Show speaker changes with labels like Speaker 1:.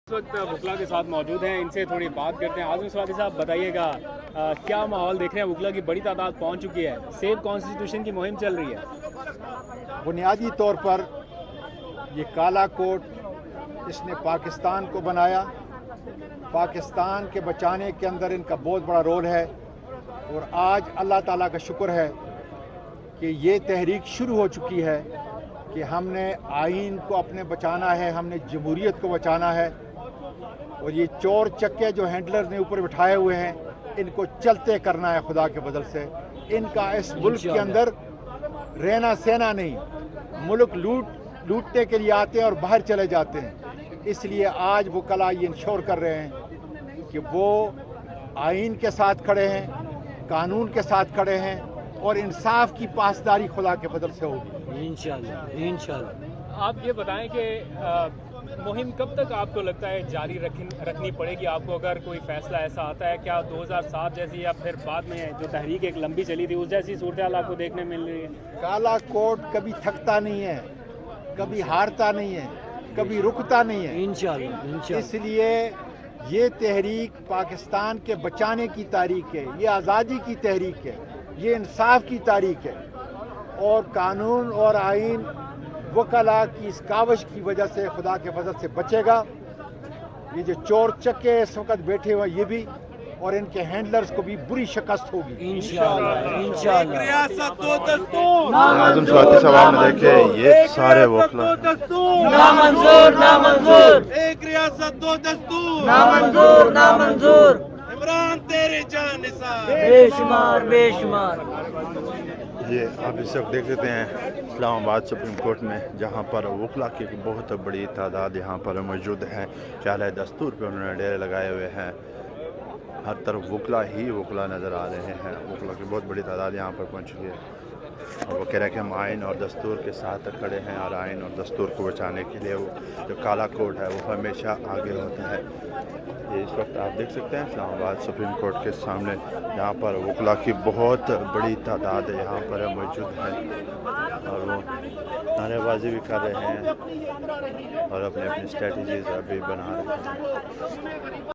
Speaker 1: इस वक्त वकला के साथ मौजूद हैं, इनसे थोड़ी बात करते हैं। आज़म सवादी साहब बताइएगा, क्या माहौल देख रहे हैं? वकला की बड़ी तादाद पहुंच चुकी है, सेव कॉन्स्टिट्यूशन की मुहिम चल रही है।
Speaker 2: बुनियादी तौर पर ये काला कोट इसने पाकिस्तान को बनाया, पाकिस्तान के बचाने के अंदर इनका बहुत बड़ा रोल है। और आज अल्लाह ताला का शुक्र है कि ये तहरीक शुरू हो चुकी है कि हमने आइन को अपने बचाना है, हमने जमहूरियत को बचाना है। और ये चोर चक्के जो हैंडलर ने ऊपर बिठाए हुए हैं, इनको चलते करना है खुदा के बदल से। इनका इस मुल्क के अंदर रहना सहना नहीं, मुल्क लूटने के लिए आते हैं और बाहर चले जाते हैं। इसलिए आज वो कला ये इंश्योर कर रहे हैं कि वो आइन के साथ खड़े हैं, कानून के साथ खड़े हैं और इंसाफ की पासदारी खुदा के बदल से होगी
Speaker 3: इंशाल्लाह इंशाल्लाह।
Speaker 1: आप ये बताएं कि मुहिम कब तक आपको लगता है जारी रखनी पड़ेगी आपको, अगर कोई फैसला ऐसा आता है? क्या 2007 जैसी या फिर बाद में जो तहरीक एक लंबी चली थी उस जैसी सूरत हाल आपको देखने मिल रही है?
Speaker 2: काला कोट कभी थकता नहीं है, कभी हारता नहीं है, कभी रुकता नहीं है।
Speaker 3: इंशाल्लाह।
Speaker 2: इसलिए ये तहरीक पाकिस्तान के बचाने की तारीख है, ये आज़ादी की तहरीक है, ये इंसाफ की तारीख है। और कानून और आइन वकला की इस कावश की वजह से खुदा के फजल से बचेगा। ये जो चोर चक्के इस वक्त बैठे हुए ये भी, और इनके हैंडलर्स को भी बुरी शिकस्त होगी
Speaker 3: इंशाल्लाह इंशाल्लाह।
Speaker 4: आज़म सवादी साहब आपने देखे ये सारे वकला
Speaker 3: नामंजूर नामंजूर,
Speaker 5: एक रियासत दो दस्तूर,
Speaker 3: नामंजूर नामंजूर,
Speaker 5: इमरान तेरे जानिसार,
Speaker 3: बेशुमार बेशुमार।
Speaker 4: ये आप इस वक्त देख सकते हैं इस्लामाबाद सुप्रीम कोर्ट में, जहाँ पर वकला की एक बहुत बड़ी तादाद यहाँ पर मौजूद है। चाहे दस्तूर पे उन्होंने डेरे लगाए हुए हैं, हर तरफ वकला ही वकला नज़र आ रहे हैं। वकला की बहुत बड़ी तादाद यहाँ पर पहुँच चुकी है और वो कह रहे हैं कि हम आइन और दस्तूर के साथ खड़े हैं और आइन और दस्तूर को बचाने के लिए वो जो काला कोट है वो हमेशा आगे होता है। ये इस वक्त आप देख सकते हैं इस्लामाबाद सुप्रीम कोर्ट के सामने, यहाँ पर वकला की बहुत बड़ी तादाद यहाँ पर मौजूद है और वो नारेबाजी भी कर रहे हैं और अपनी अपनी स्ट्रेटजीज अभी बना रहे हैं।